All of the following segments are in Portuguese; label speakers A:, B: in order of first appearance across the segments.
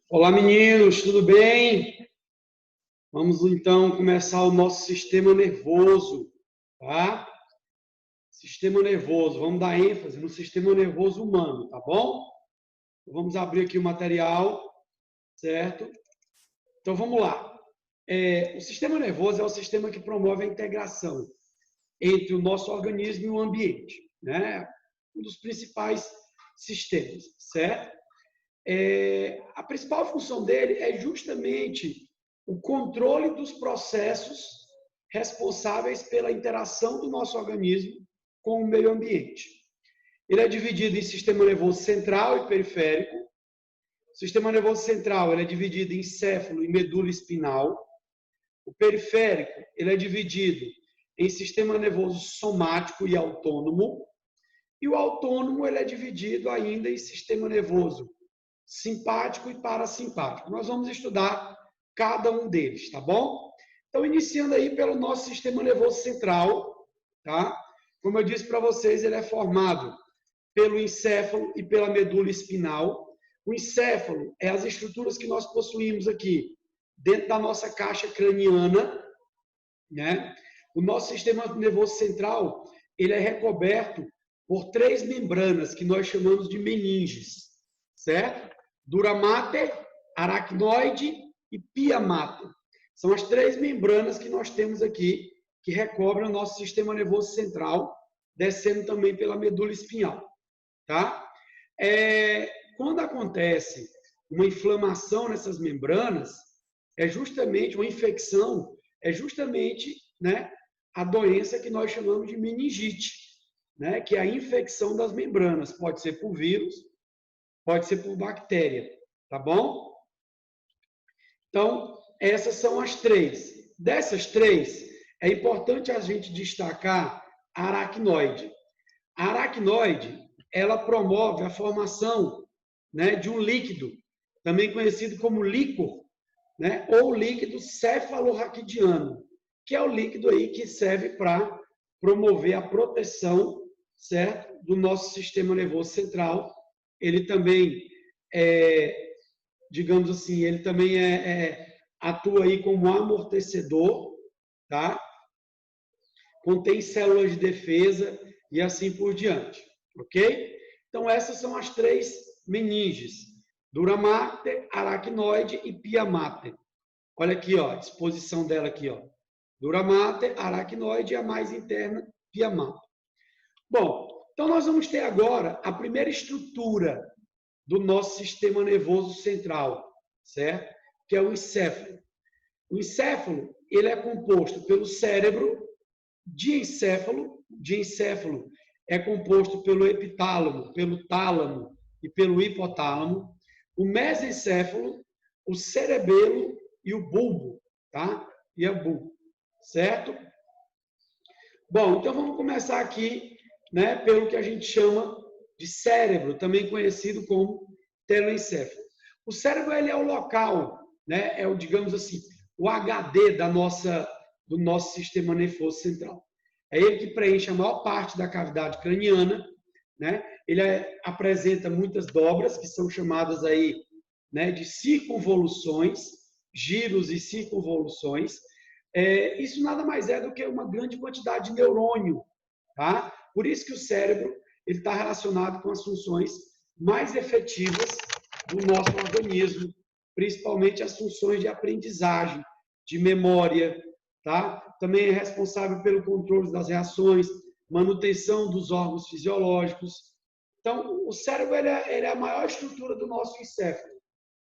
A: Olá, meninos, tudo bem? Vamos então começar o nosso sistema nervoso, tá? Sistema nervoso, vamos dar ênfase no sistema nervoso humano, tá bom? Vamos abrir aqui o material, certo? Então vamos lá. O sistema nervoso é o sistema que promove a integração entre o nosso organismo e o ambiente, né? Um dos principais sistemas, certo? A principal função dele é justamente o controle dos processos responsáveis pela interação do nosso organismo com o meio ambiente. Ele é dividido em sistema nervoso central e periférico. O sistema nervoso central ele é dividido em encéfalo e medula espinal. O periférico ele é dividido em sistema nervoso somático e autônomo. E o autônomo ele é dividido ainda em sistema nervoso simpático e parasimpático. Nós vamos estudar cada um deles, tá bom? Então, iniciando aí pelo nosso sistema nervoso central, tá? Como eu disse para vocês, ele é formado pelo encéfalo e pela medula espinal. O encéfalo é as estruturas que nós possuímos aqui dentro da nossa caixa craniana, né? O nosso sistema nervoso central, ele é recoberto por 3 membranas que nós chamamos de meninges, certo? Dura mater, aracnoide e pia mater. São as 3 membranas que nós temos aqui, que recobrem o nosso sistema nervoso central, descendo também pela medula espinhal. Tá? Quando acontece uma inflamação nessas membranas, é justamente uma infecção, é justamente, né, a doença que nós chamamos de meningite, né, que é a infecção das membranas. Pode ser por vírus, pode ser por bactéria, tá bom? Então, essas são as 3. Dessas 3, é importante a gente destacar a aracnoide. A aracnoide, ela promove a formação, né, de um líquido, também conhecido como líquor, né, ou líquido cefalorraquidiano, que é o líquido aí que serve para promover a proteção, certo, do nosso sistema nervoso central. Ele também digamos assim, ele também atua aí como amortecedor, tá? Contém células de defesa e assim por diante, ok? Então, essas são as 3 meninges: dura mater, aracnoide e pia mater. Olha aqui, ó, a disposição dela aqui, ó. Dura mater, aracnoide e a mais interna, pia mater. Bom, então nós vamos ter agora a primeira estrutura do nosso sistema nervoso central, certo? Que é o encéfalo. O encéfalo, ele é composto pelo cérebro, de encéfalo é composto pelo epitálamo, pelo tálamo e pelo hipotálamo, o mesencéfalo, o cerebelo e o bulbo, tá? E o bulbo, certo? Bom, então vamos começar aqui, né, pelo que a gente chama de cérebro, também conhecido como telencéfalo. O cérebro ele é o local, né, é o, digamos assim, o HD do nosso sistema nervoso central. É ele que preenche a maior parte da cavidade craniana, né? Ele apresenta muitas dobras que são chamadas aí, né, de circunvoluções, giros e circunvoluções. Isso nada mais é do que uma grande quantidade de neurônio, tá? Por isso que o cérebro ele está relacionado com as funções mais efetivas do nosso organismo, principalmente as funções de aprendizagem, de memória, tá? Também é responsável pelo controle das reações, manutenção dos órgãos fisiológicos. Então, o cérebro ele é a maior estrutura do nosso encéfalo,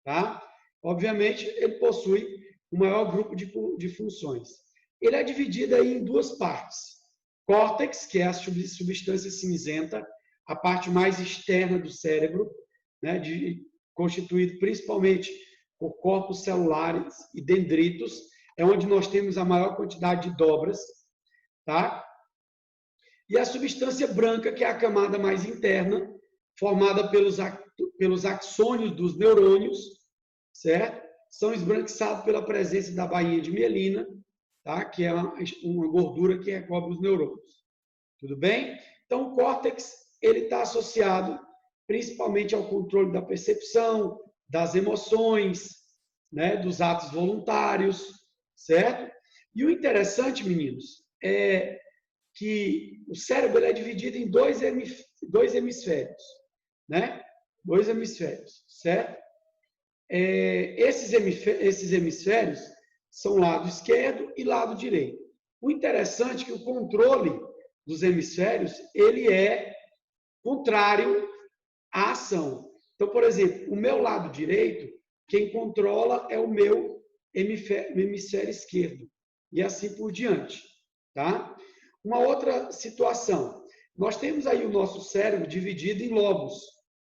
A: tá? Obviamente, ele possui o maior grupo de funções. Ele é dividido aí em 2 partes. Córtex, que é a substância cinzenta, a parte mais externa do cérebro, né, constituído principalmente por corpos celulares e dendritos, é onde nós temos a maior quantidade de dobras, tá? E a substância branca, que é a camada mais interna, formada pelos axônios dos neurônios, certo? São esbranquiçados pela presença da bainha de mielina, tá? Que é uma gordura que recobre os neurônios. Tudo bem? Então, o córtex ele está associado principalmente ao controle da percepção, das emoções, né, dos atos voluntários, certo? E o interessante, meninos, é que o cérebro é dividido em dois hemisférios, né? Dois hemisférios, certo? Esses hemisférios são lado esquerdo e lado direito. O interessante é que o controle dos hemisférios, ele é contrário à ação. Então, por exemplo, o meu lado direito, quem controla é o meu hemisfério esquerdo. E assim por diante, tá? Uma outra situação. Nós temos aí o nosso cérebro dividido em lobos,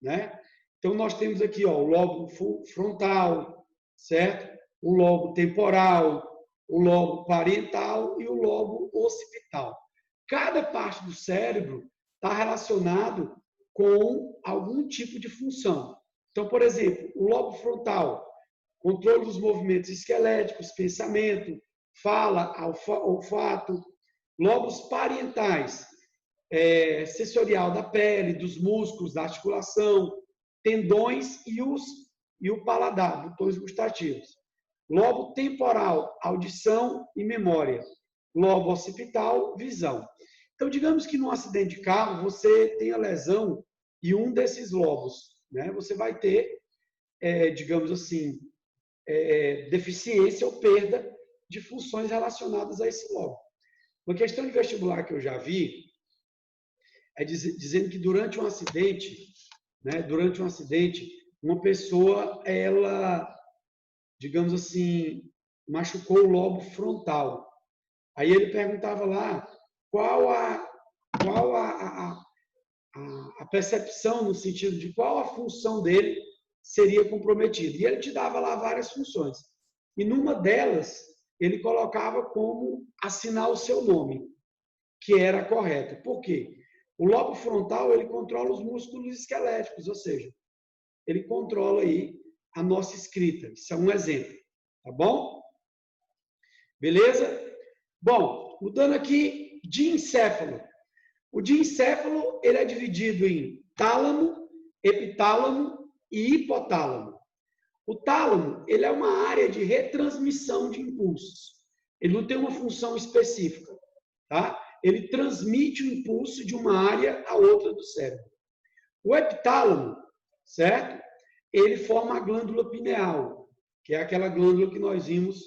A: né? Então, nós temos aqui ó, o lobo frontal, certo? O lobo temporal, o lobo parietal e o lobo occipital. Cada parte do cérebro está relacionado com algum tipo de função. Então, por exemplo, o lobo frontal, controle dos movimentos esqueléticos, pensamento, fala, olfato. Lobos parietais, sensorial da pele, dos músculos, da articulação, tendões e o paladar, botões gustativos. Lobo temporal, audição e memória. Lobo occipital, visão. Então, digamos que num acidente de carro, você tenha lesão em um desses lobos, né? Você vai ter, digamos assim, deficiência ou perda de funções relacionadas a esse lobo. Uma questão de vestibular que eu já vi é dizendo que durante um acidente, né, uma pessoa, ela, digamos assim, machucou o lobo frontal. Aí ele perguntava lá qual a percepção no sentido de qual a função dele seria comprometida. E ele te dava lá várias funções. E numa delas, ele colocava como assinar o seu nome, que era correto. Por quê? O lobo frontal, ele controla os músculos esqueléticos, ou seja, ele controla aí a nossa escrita. Isso é um exemplo, tá bom? Beleza? Bom, mudando aqui, diencéfalo. O diencéfalo, ele é dividido em tálamo, epitálamo e hipotálamo. O tálamo, ele é uma área de retransmissão de impulsos. Ele não tem uma função específica, tá? Ele transmite o impulso de uma área a outra do cérebro. O epitálamo, certo? Ele forma a glândula pineal, que é aquela glândula que nós vimos,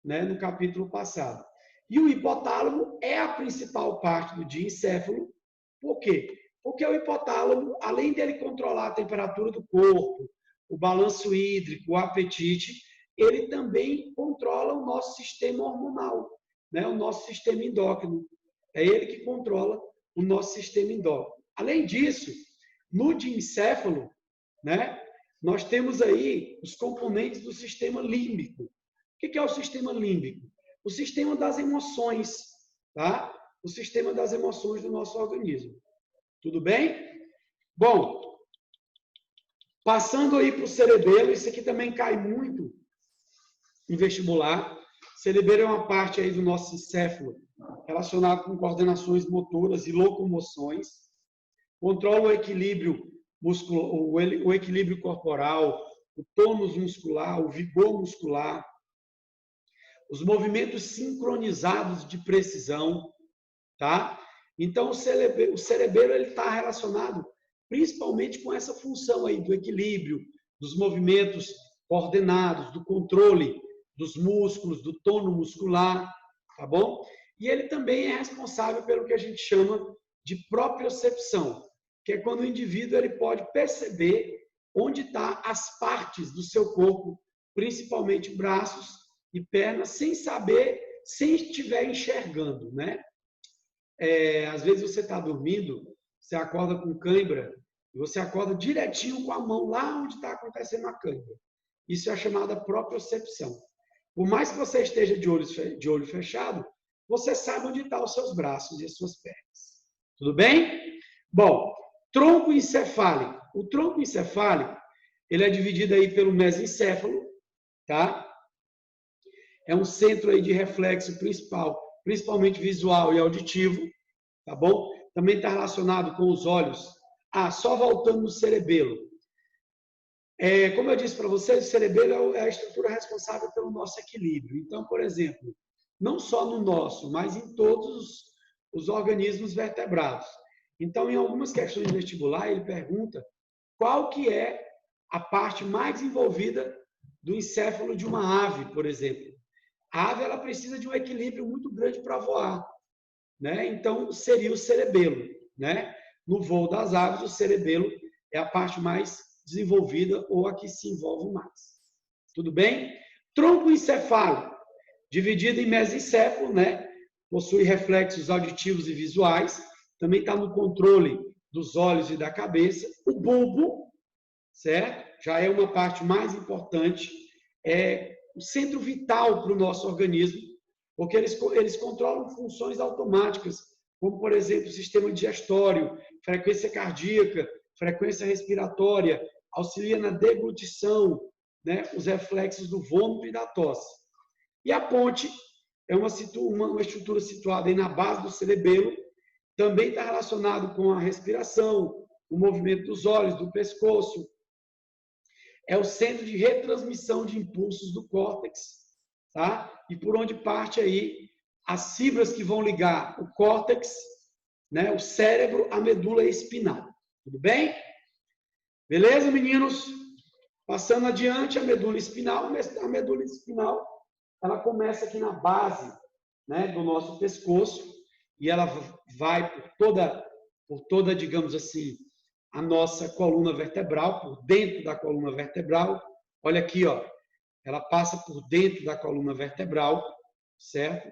A: né, no capítulo passado. E o hipotálamo é a principal parte do diencéfalo. Por quê? Porque o hipotálamo, além dele controlar a temperatura do corpo, o balanço hídrico, o apetite, ele também controla o nosso sistema hormonal, né? O nosso sistema endócrino. É ele que controla o nosso sistema endócrino. Além disso, no diencéfalo, né, nós temos aí os componentes do sistema límbico. O que é o sistema límbico? O sistema das emoções, tá? O sistema das emoções do nosso organismo. Tudo bem? Bom, passando aí para o cerebelo, isso aqui também cai muito em vestibular. Cerebelo é uma parte aí do nosso encéfalo relacionado com coordenações motoras e locomoções. Controla o equilíbrio o equilíbrio corporal, o tônus muscular, o vigor muscular, os movimentos sincronizados de precisão, tá? Então, o cerebelo ele está relacionado principalmente com essa função aí do equilíbrio, dos movimentos coordenados, do controle dos músculos, do tônus muscular, tá bom? E ele também é responsável pelo que a gente chama de propriocepção, que é quando o indivíduo ele pode perceber onde estão as partes do seu corpo, principalmente braços e pernas, sem saber, sem estiver enxergando, né? Às vezes você está dormindo, você acorda com cãibra, e você acorda direitinho com a mão lá onde está acontecendo a cãibra. Isso é chamada propriocepção. Por mais que você esteja de olho fechado, você sabe onde estão os seus braços e as suas pernas. Tudo bem? Bom, tronco encefálico. O tronco encefálico, ele é dividido aí pelo mesencéfalo, tá? É um centro aí de reflexo principal, principalmente visual e auditivo, tá bom? Também está relacionado com os olhos. Só voltando no cerebelo. Como eu disse para vocês, o cerebelo é a estrutura responsável pelo nosso equilíbrio. Então, por exemplo, não só no nosso, mas em todos os organismos vertebrados. Então, em algumas questões de vestibular, ele pergunta qual que é a parte mais envolvida do encéfalo de uma ave, por exemplo. A ave ela precisa de um equilíbrio muito grande para voar, né? Então, seria o cerebelo, né? No voo das aves, o cerebelo é a parte mais desenvolvida ou a que se envolve mais. Tudo bem? Tronco encefálico, dividido em mesencéfalo, né? Possui reflexos auditivos e visuais, também está no controle dos olhos e da cabeça. O bulbo, certo? Já é uma parte mais importante, é o centro vital para o nosso organismo, porque eles controlam funções automáticas, como, por exemplo, o sistema digestório, frequência cardíaca, frequência respiratória, auxilia na deglutição, né, os reflexos do vômito e da tosse. E a ponte é uma estrutura situada aí na base do cerebelo, também está relacionado com a respiração, o movimento dos olhos, do pescoço. É o centro de retransmissão de impulsos do córtex, tá? E por onde parte aí as fibras que vão ligar o córtex, né, o cérebro, à medula espinal. Tudo bem? Beleza, meninos? Passando adiante, a medula espinal. A medula espinal, ela começa aqui na base, né, do nosso pescoço e ela vai por toda, digamos assim, a nossa coluna vertebral, por dentro da coluna vertebral. Olha aqui, ó. Ela passa por dentro da coluna vertebral, certo?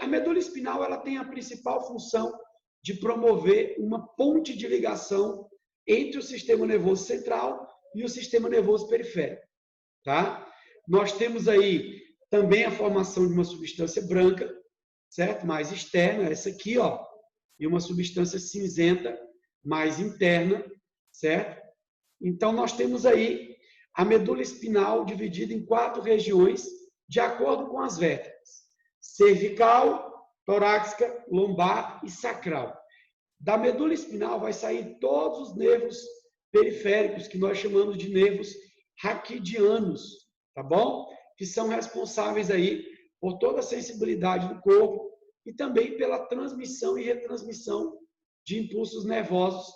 A: A medula espinal ela tem a principal função de promover uma ponte de ligação entre o sistema nervoso central e o sistema nervoso periférico, tá? Nós temos aí também a formação de uma substância branca, certo? Mais externa, essa aqui, ó, e uma substância cinzenta mais interna, certo? Então nós temos aí a medula espinal dividida em 4 regiões de acordo com as vértebras: cervical, torácica, lombar e sacral. Da medula espinal vai sair todos os nervos periféricos, que nós chamamos de nervos raquidianos, tá bom? Que são responsáveis aí por toda a sensibilidade do corpo e também pela transmissão e retransmissão de impulsos nervosos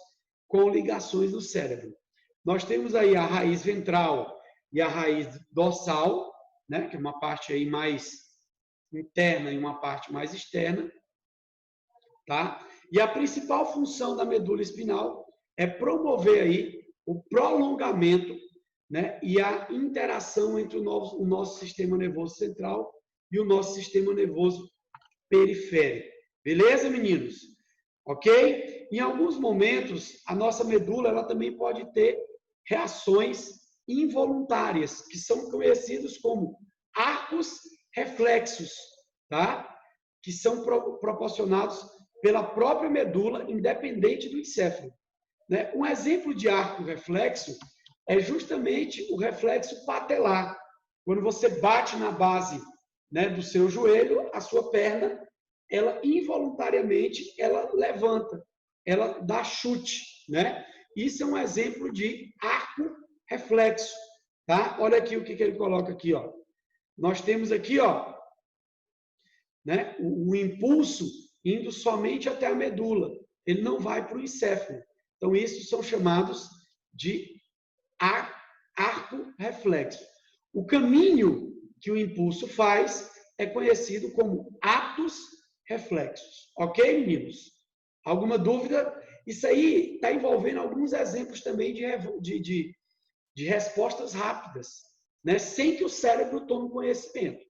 A: com ligações no cérebro. Nós temos aí a raiz ventral e a raiz dorsal, né, que é uma parte aí mais interna e uma parte mais externa, tá? E a principal função da medula espinal é promover aí o prolongamento, né, e a interação entre o nosso sistema nervoso central e o nosso sistema nervoso periférico. Beleza, meninos? Ok? Em alguns momentos, a nossa medula ela também pode ter reações involuntárias, que são conhecidos como arcos reflexos, tá? Que são proporcionados pela própria medula, independente do encéfalo. Né? Um exemplo de arco reflexo é justamente o reflexo patelar. Quando você bate na base, né, do seu joelho, a sua perna, ela involuntariamente, ela levanta, ela dá chute, né? Isso é um exemplo de arco reflexo, tá? Olha aqui o que ele coloca aqui, ó. Nós temos aqui, ó, né, o impulso indo somente até a medula. Ele não vai para o encéfalo. Então, isso são chamados de arco reflexo. O caminho que o impulso faz é conhecido como atos reflexos. Ok, meninos? Alguma dúvida? Isso aí está envolvendo alguns exemplos também de respostas rápidas, né? Sem que o cérebro tome conhecimento.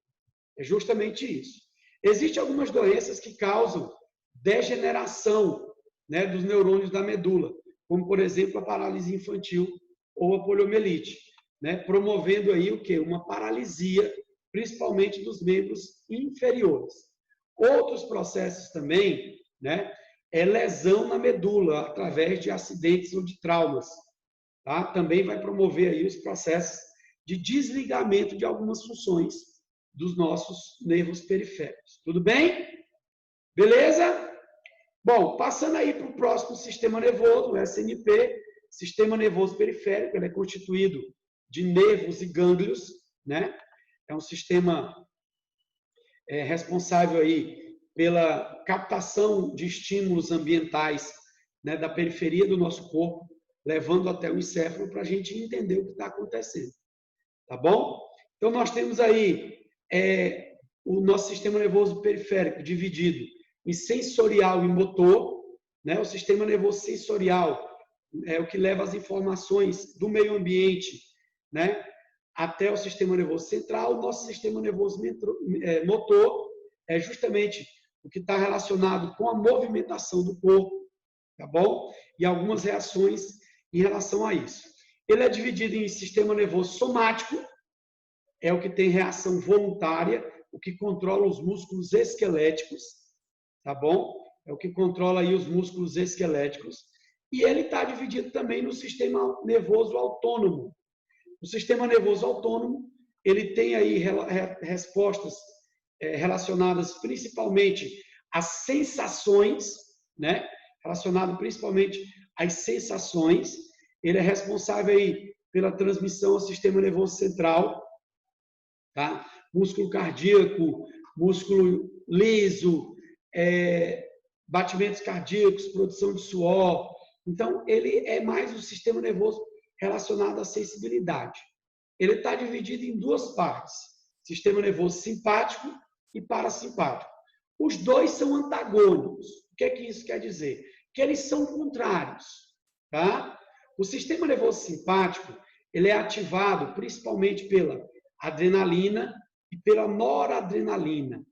A: É justamente isso. Existem algumas doenças que causam degeneração, né, dos neurônios da medula, como, por exemplo, a paralisia infantil ou a poliomielite, né, promovendo aí o quê? Uma paralisia, principalmente dos membros inferiores. Outros processos também, né, é lesão na medula, através de acidentes ou de traumas. Tá? Também vai promover aí os processos de desligamento de algumas funções dos nossos nervos periféricos. Tudo bem? Beleza? Bom, passando aí para o próximo sistema nervoso, o SNP, sistema nervoso periférico, ele é constituído de nervos e gânglios, né? É um sistema responsável aí pela captação de estímulos ambientais, né, da periferia do nosso corpo, levando até o encéfalo para a gente entender o que está acontecendo. Tá bom? Então, nós temos aí o nosso sistema nervoso periférico dividido em sensorial e motor, né? O sistema nervoso sensorial é o que leva as informações do meio ambiente, né, até o sistema nervoso central. O nosso sistema nervoso motor é justamente o que está relacionado com a movimentação do corpo, tá bom? E algumas reações em relação a isso. Ele é dividido em sistema nervoso somático, é o que tem reação voluntária, o que controla os músculos esqueléticos, tá bom? É o que controla aí os músculos esqueléticos. E ele está dividido também no sistema nervoso autônomo. O sistema nervoso autônomo, ele tem aí respostas relacionadas principalmente às sensações, né? Relacionado principalmente às sensações. Ele é responsável aí pela transmissão ao sistema nervoso central, tá? Músculo cardíaco, músculo liso, batimentos cardíacos, produção de suor. Então, ele é mais o sistema nervoso relacionado à sensibilidade. Ele está dividido em duas partes: sistema nervoso simpático e parasimpático. Os dois são antagônicos. O que é que isso quer dizer? Que eles são contrários, tá? O sistema nervoso simpático, ele é ativado principalmente pela adrenalina e pela noradrenalina,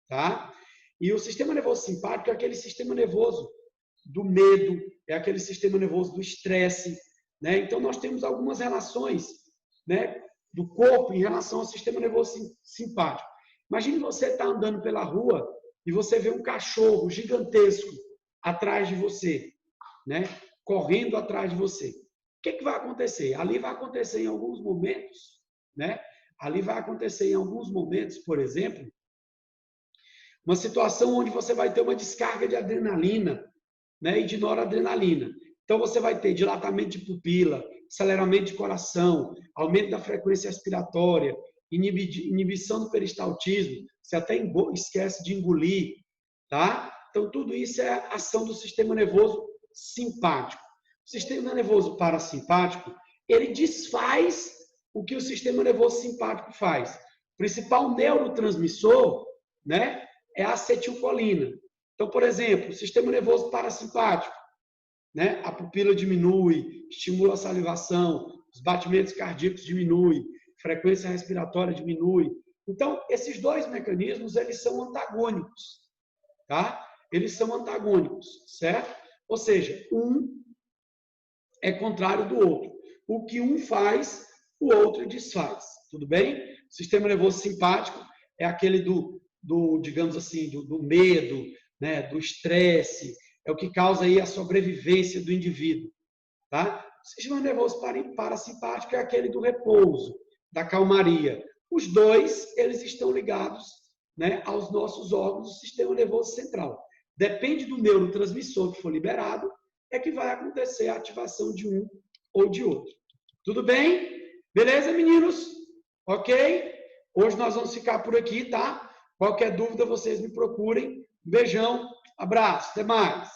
A: tá? E o sistema nervoso simpático é aquele sistema nervoso do medo, é aquele sistema nervoso do estresse, né? Então, nós temos algumas relações, né, do corpo em relação ao sistema nervoso simpático. Imagine você estar andando pela rua e você vê um cachorro gigantesco atrás de você, né, correndo atrás de você. O que vai acontecer? Ali vai acontecer em alguns momentos, né? Ali vai acontecer em alguns momentos, por exemplo, uma situação onde você vai ter uma descarga de adrenalina, né, e de noradrenalina. Então, você vai ter dilatamento de pupila, aceleramento de coração, aumento da frequência respiratória, inibição do peristaltismo, você até esquece de engolir, tá? Então, tudo isso é ação do sistema nervoso simpático. O sistema nervoso parasimpático, ele desfaz o que o sistema nervoso simpático faz. O principal neurotransmissor, né, é a acetilcolina. Então, por exemplo, o sistema nervoso parasimpático, né, a pupila diminui, estimula a salivação, os batimentos cardíacos diminuem, frequência respiratória diminui. Então, esses dois mecanismos, eles são antagônicos, tá? Eles são antagônicos, certo? Ou seja, um é contrário do outro. O que um faz, o outro desfaz. Tudo bem? O sistema nervoso simpático é aquele digamos assim, do medo, né, do estresse, é o que causa aí a sobrevivência do indivíduo, tá? O sistema nervoso parasimpático é aquele do repouso, da calmaria. Os dois, eles estão ligados, né, aos nossos órgãos do sistema nervoso central. Depende do neurotransmissor que for liberado, é que vai acontecer a ativação de um ou de outro. Tudo bem? Beleza, meninos? Ok? Hoje nós vamos ficar por aqui, tá? Qualquer dúvida, vocês me procurem. Beijão, abraço, até mais.